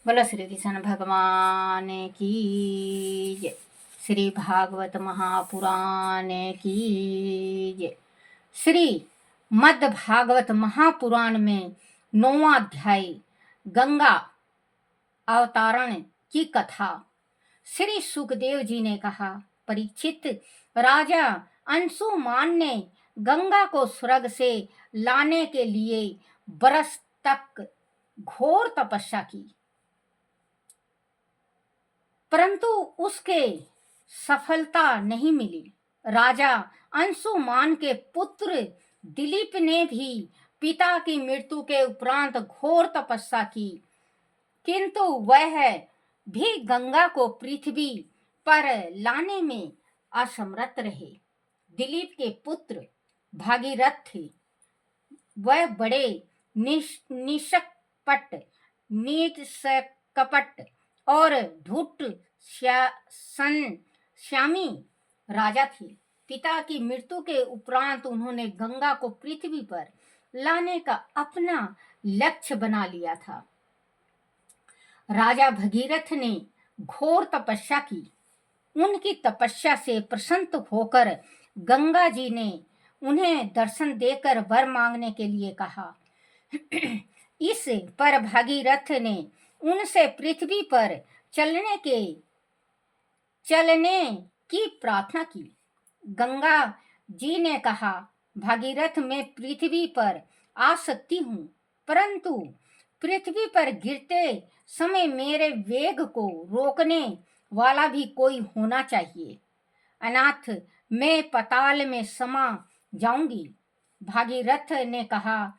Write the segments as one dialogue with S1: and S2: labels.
S1: बोलो श्री कृष्ण भगवान की जय। श्री भागवत महापुराण की जय। श्री मद् भागवत महापुराण में 9वां अध्याय गंगा अवतारण की कथा। श्री सुखदेव जी ने कहा, परीक्षित, राजा अंशुमान ने गंगा को स्वर्ग से लाने के लिए बरस तक घोर तपस्या की, परंतु उसके सफलता नहीं मिली। राजा अंशुमान के पुत्र दिलीप ने भी पिता की मृत्यु के उपरांत घोर तपस्या की, किंतु वह भी गंगा को पृथ्वी पर लाने में असमर्थ रहे। दिलीप के पुत्र भागीरथ थे। वह बड़े निष्कपट और धूर्त श्यामी राजा थे। पिता की मृत्यु के उपरांत उन्होंने गंगा को पृथ्वी पर लाने का अपना लक्ष्य बना लिया था। राजा भगीरथ ने घोर तपस्या की। उनकी तपस्या से प्रसन्न होकर गंगा जी ने उन्हें दर्शन देकर वर मांगने के लिए कहा। इस पर भागीरथ ने उनसे पृथ्वी पर चलने की प्रार्थना की। गंगा जी ने कहा, भागीरथ, मैं पृथ्वी पर आ सकती हूँ, परंतु पृथ्वी पर गिरते समय मेरे वेग को रोकने वाला भी कोई होना चाहिए, अनाथ मैं पाताल में समा जाऊंगी। भागीरथ ने कहा,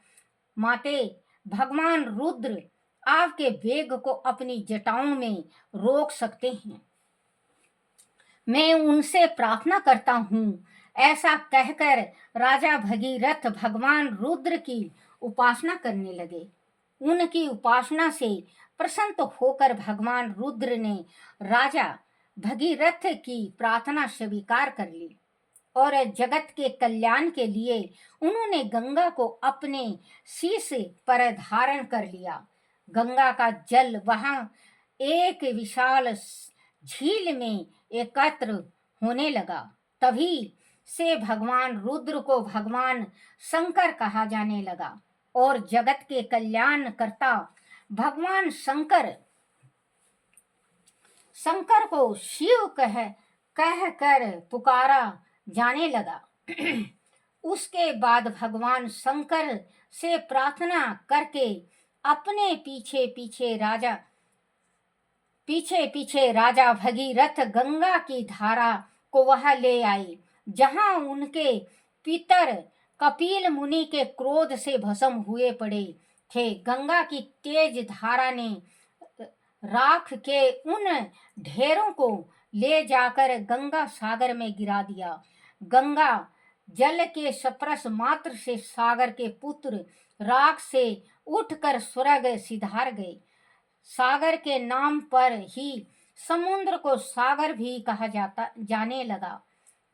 S1: माते, भगवान रुद्र आपके वेग को अपनी जटाओं में रोक सकते हैं। मैं उनसे प्रार्थना करता हूँ। ऐसा कहकर राजा भगीरथ भगवान रुद्र की उपासना करने लगे। उनकी उपासना से प्रसन्न होकर भगवान रुद्र ने राजा भगीरथ की प्रार्थना स्वीकार कर ली और जगत के कल्याण के लिए उन्होंने गंगा को अपने शीश पर धारण कर लिया। गंगा का जल वहां एक विशाल झील में एकत्र होने लगा। तभी से भगवान रुद्र को भगवान शंकर कहा जाने लगा और जगत के कल्याण करता भगवान शंकर को शिव कह कर पुकारा जाने लगा। उसके बाद भगवान शंकर से प्रार्थना करके अपने पीछे पीछे राजा भगीरथ गंगा की धारा को वहां ले आए, जहां उनके पितर कपिल मुनि के क्रोध से भस्म हुए पड़े थे। गंगा की तेज धारा ने राख के उन ढेरों को ले जाकर गंगा सागर में गिरा दिया। गंगा जल के स्पर्श मात्र से सागर के पुत्र राख से उठकर स्वर्ग सिधार गए। सागर के नाम पर ही समुद्र को सागर भी कहा जाने लगा।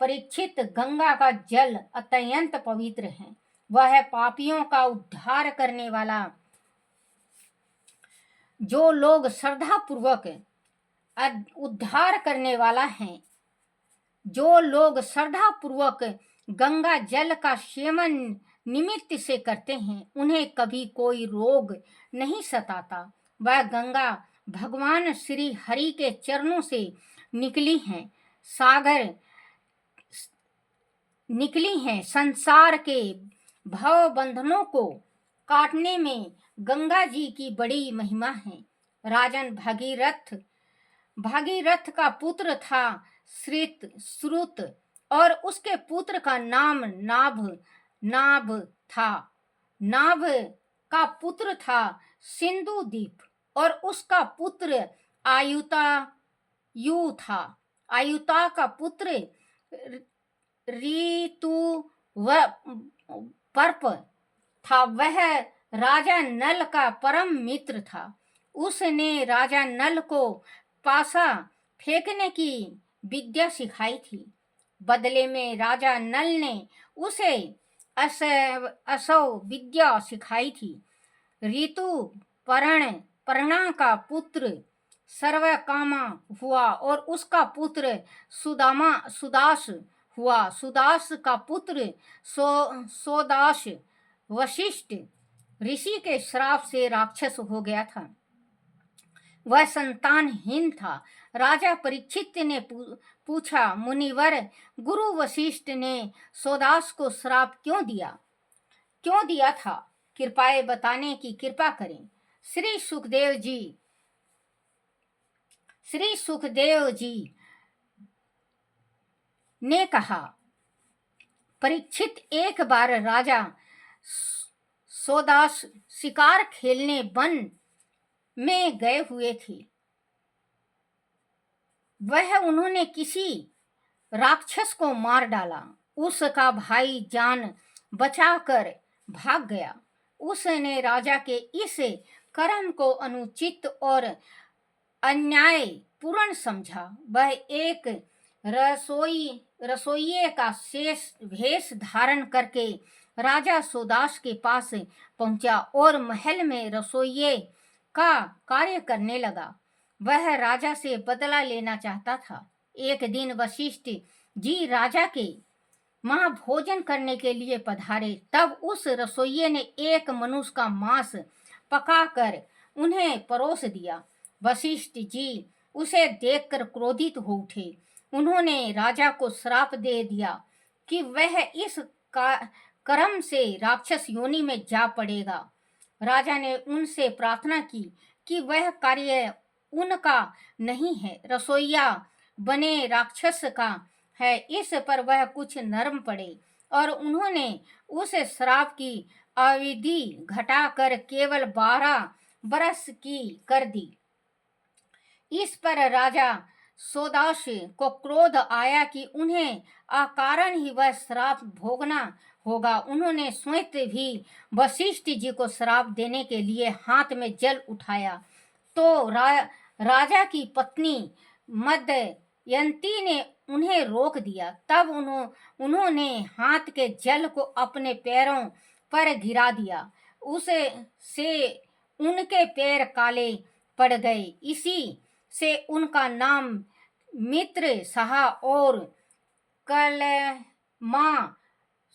S1: परीक्षित, गंगा का जल अत्यंत पवित्र है। वह पापियों का उद्धार करने वाला। जो लोग श्रद्धा पूर्वक उद्धार करने वाला है, जो लोग श्रद्धा पूर्वक गंगा जल का सेवन निमित्त से करते हैं, उन्हें कभी कोई रोग नहीं सताता। वह गंगा भगवान श्री हरि के चरणों से निकली हैं। संसार के भव बंधनों को काटने में गंगा जी की बड़ी महिमा है। राजन भागीरथ का पुत्र था श्रुत और उसके पुत्र का नाम नाभ था। नाभ का पुत्र था सिंधुदीप और उसका पुत्र आयुतायु था। आयुता का पुत्र ऋतुपर्प था। वह राजा नल का परम मित्र था। उसने राजा नल को पासा फेंकने की विद्या सिखाई थी। बदले में राजा नल ने उसे असव विद्या सिखाई थी। ऋतुपर्ण पर्णा का पुत्र सर्वकामा हुआ और उसका पुत्र सुदास हुआ। सुदास का पुत्र सोदास वशिष्ठ ऋषि के श्राप से राक्षस हो गया था। वह संतानहीन था। राजा परीक्षित ने पूछा, मुनिवर, गुरु वशिष्ठ ने सोदास को श्राप क्यों दिया था? कृपया बताने की कृपा करें। श्री सुखदेव जी ने कहा, परीक्षित, एक बार राजा सोदास शिकार खेलने वन में गए हुए थे। उन्होंने किसी राक्षस को मार डाला। उसका भाई जान बचाकर भाग गया। उसने राजा के इस कर्म को अनुचित और अन्यायपूर्ण समझा। वह एक रसोइये का भेष धारण करके राजा सोदास के पास पहुंचा और महल में रसोइये का कार्य करने लगा। वह राजा से बदला लेना चाहता था। एक दिन वशिष्ठ जी राजा के वहां भोजन करने के लिए पधारे। तब उस रसोइये ने एक मनुष्य का मांस पकाकर उन्हें परोस दिया। वशिष्ठ जी उसे देखकर क्रोधित हो उठे। उन्होंने राजा को श्राप दे दिया कि वह इस कर्म से राक्षस योनि में जा पड़ेगा। राजा ने उनसे प्रार्थना की कि वह कार्य उनका नहीं है, रसोइया बने राक्षस का है। इस पर वह कुछ नरम पड़े और उन्होंने उस श्राप की अवधि घटाकर केवल 12 बरस की कर दी। इस पर राजा सोदास को क्रोध आया कि उन्हें अकारण ही वह श्राप भोगना होगा। उन्होंने स्वयं भी वशिष्ठ जी को श्राप देने के लिए हाथ में जल उठाया तो राजा की पत्नी मदयंती ने उन्हें रोक दिया। तब उन्होंने हाथ के जल को अपने पैरों पर गिरा दिया। उससे उनके पैर काले पड़ गए। इसी से उनका नाम मित्र सहा और कलमा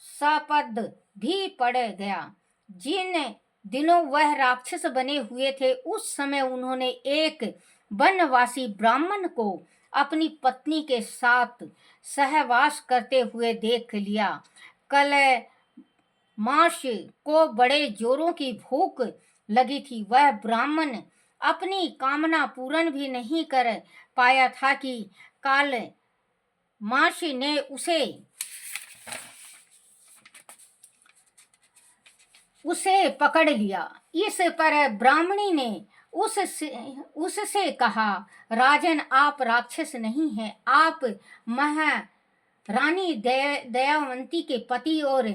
S1: सपद भी पड़ गया। जिन दिनों वह राक्षस बने हुए थे, उस समय उन्होंने एक वनवासी ब्राह्मण को अपनी पत्नी के साथ सहवास करते हुए देख लिया। कलमाश को बड़े जोरों की भूख लगी थी। वह ब्राह्मण अपनी कामना पूर्ण भी नहीं कर पाया था कि कलमाश ने उसे पकड़ लिया। इस पर ब्राह्मणी ने उससे कहा, राजन, आप राक्षस नहीं हैं, आप महारानी दयावंती के पति और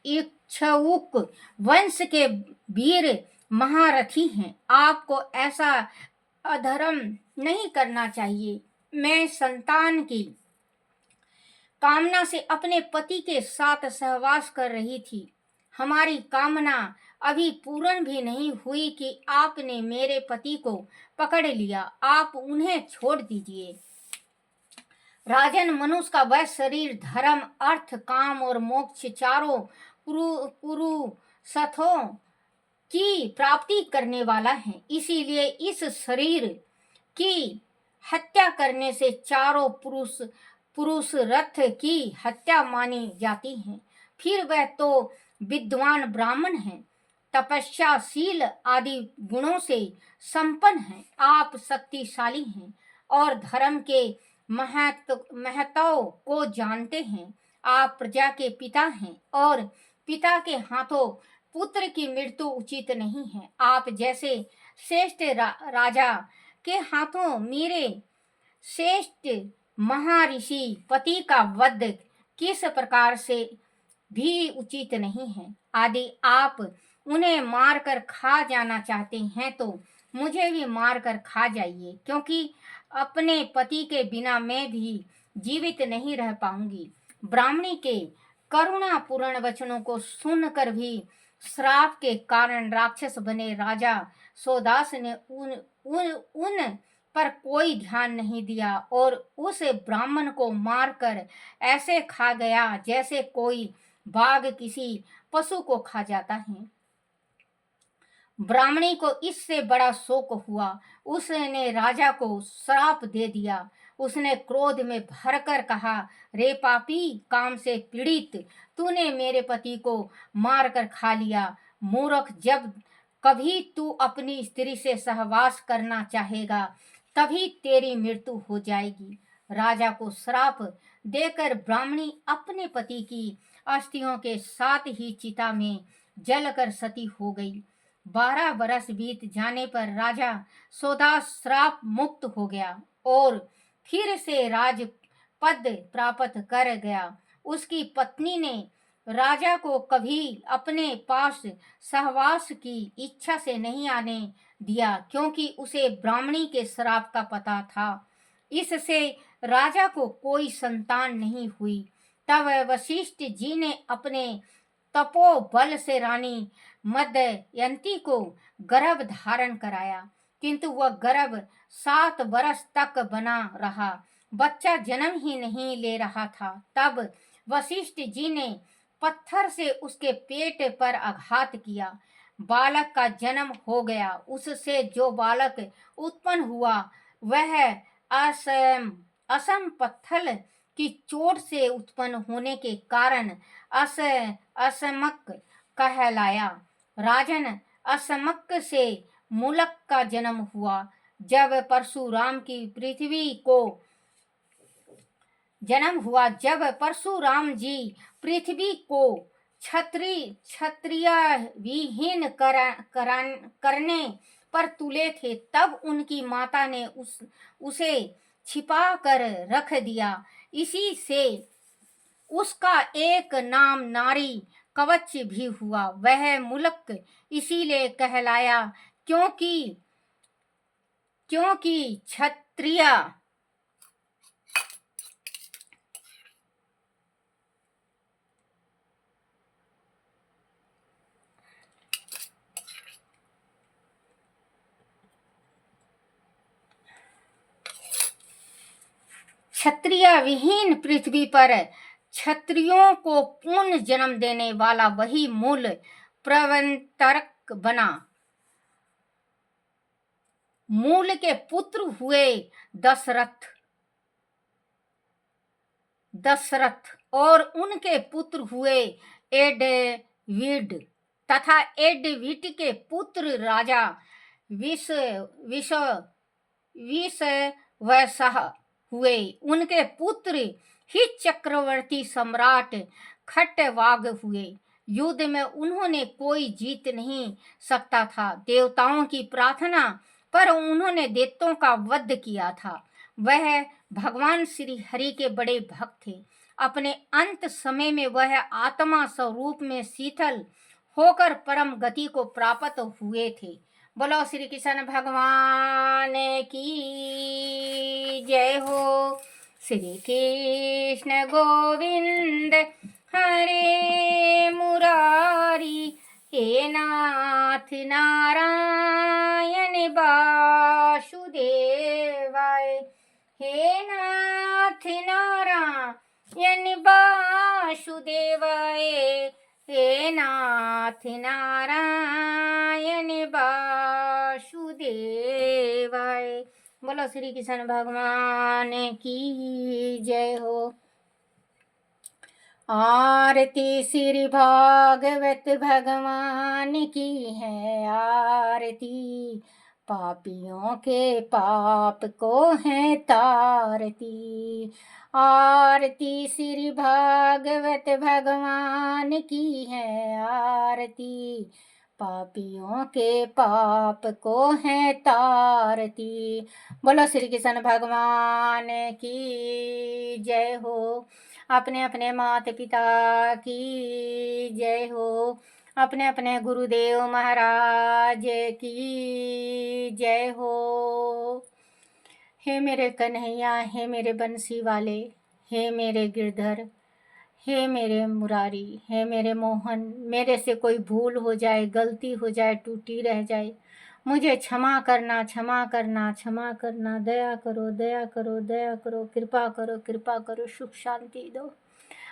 S1: इक्ष्वाकु वंश के वीर महारथी हैं। आपको ऐसा अधर्म नहीं करना चाहिए। मैं संतान की कामना से अपने पति के साथ सहवास कर रही थी। हमारी कामना अभी पूर्ण भी नहीं हुई कि आपने मेरे पति को पकड़ लिया। आप उन्हें छोड़ दीजिए। राजन, मनुष्य का वह शरीर धर्म, अर्थ, काम और मोक्ष चारों पुरुषार्थों की प्राप्ति करने वाला है। इसीलिए इस शरीर की हत्या करने से चारों पुरुषार्थ की हत्या मानी जाती है। फिर वह तो विद्वान ब्राह्मण है, तपस्याशील आदि गुणों से संपन्न है। आप शक्तिशाली हैं और धर्म के महत्व को जानते हैं। आप प्रजा के पिता हैं और पिता के हाथों पुत्र की मृत्यु उचित नहीं है। आप जैसे श्रेष्ठ राजा के हाथों मेरे श्रेष्ठ महर्षि पति का वध किस प्रकार से भी उचित नहीं है। यदि आप उन्हें मारकर खा जाना चाहते हैं तो मुझे भी मारकर खा जाइए, क्योंकि अपने पति के बिना मैं भी जीवित नहीं रह पाऊंगी। ब्राह्मणी के करुणापूर्ण वचनों को सुनकर भी श्राप के कारण राक्षस बने राजा सोदास ने उन पर कोई ध्यान नहीं दिया और उस ब्राह्मण को मारकर ऐसे खा गया जैसे कोई बाघ किसी पशु को खा जाता है। ब्राह्मणी को इससे बड़ा शोक हुआ। उसने राजा को श्राप दे दिया। उसने क्रोध में भरकर कहा, रे पापी, काम से पीड़ित, तूने मेरे पति को मारकर खा लिया। मूर्ख, जब कभी तू अपनी स्त्री से सहवास करना चाहेगा तभी तेरी मृत्यु हो जाएगी। राजा को श्राप देकर ब्राह्मणी अपने पति की अस्थियों के साथ ही चिता में जलकर सती हो गई। 12 बरस बीत जाने पर राजा सोदास श्राप मुक्त हो गया और फिर से राजपद प्राप्त कर गया। उसकी पत्नी ने राजा को कभी अपने पास सहवास की इच्छा से नहीं आने दिया, क्योंकि उसे ब्राह्मणी के श्राप का पता था। इससे राजा को कोई संतान नहीं हुई। तब वशिष्ठ जी ने अपने तपोबल से रानी मदयंती को गर्भ धारण कराया, किंतु वह गर्भ 7 वर्ष तक बना रहा। बच्चा जन्म ही नहीं ले रहा था। तब वशिष्ठ जी ने पत्थर से उसके पेट पर आघात किया। बालक का जन्म हो गया। उससे जो बालक उत्पन्न हुआ वह असम पत्थर की चोट से उत्पन्न होने के कारण असमक कहलाया। राजन, असमक से मूलक का जन्म हुआ। जब परशुराम जी पृथ्वी को क्षत्रिय विहीन करने पर तुले थे, तब उनकी माता ने उसे छिपा कर रख दिया। इसी से उसका एक नाम नारी कवच भी हुआ। वह मुलक इसीलिए कहलाया क्योंकि क्षत्रिय विहीन पृथ्वी पर क्षत्रियों को पूर्ण जन्म देने वाला वही मूल प्रवर्तक बना। मूल के पुत्र हुए दशरथ और उनके पुत्र हुए एडविड तथा एडविड के पुत्र राजा विश्ववसह हुए। उनके पुत्र ही चक्रवर्ती सम्राट खट्टवाग हुए। युद्ध में उन्होंने कोई जीत नहीं सकता था। देवताओं की प्रार्थना पर उन्होंने दैत्यों का वध किया था। वह भगवान श्री हरि के बड़े भक्त थे। अपने अंत समय में वह आत्मा स्वरूप में शीतल होकर परम गति को प्राप्त हुए थे। बोलो श्री कृष्ण भगवान की जय हो। श्री कृष्ण गोविंद हरे मुरारी, हे नाथ नारायण वासुदेवाय, हे नाथ नारायण वासुदेवाय, हे नाथ नारायण वासुदेवाय। बोलो श्री कृष्ण भगवान की जय हो। आरती श्री भागवत भगवान की है आरती, पापियों के पाप को है तारती। आरती श्री भागवत भगवान की है आरती, पापियों के पाप को है तारती। बोलो श्री कृष्ण भगवान की जय हो। अपने अपने माता पिता की जय हो। अपने अपने गुरुदेव महाराज की जय हो। हे मेरे कन्हैया, हे मेरे बंसी वाले, हे मेरे गिरधर, हे मेरे मुरारी, हे मेरे मोहन, मेरे से कोई भूल हो जाए, गलती हो जाए, टूटी रह जाए, मुझे क्षमा करना, क्षमा करना, क्षमा करना, दया करो, दया करो, दया करो, कृपा करो, कृपा करो, सुख शांति दो।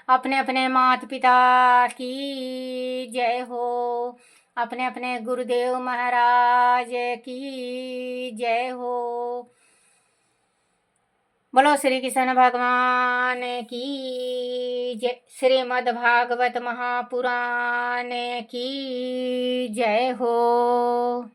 S1: अपने अपने माता पिता की जय हो, अपने अपने गुरुदेव महाराज की जय हो। बोलो श्री कृष्ण भगवान की जय। श्रीमद् भागवत महापुराण की जय हो।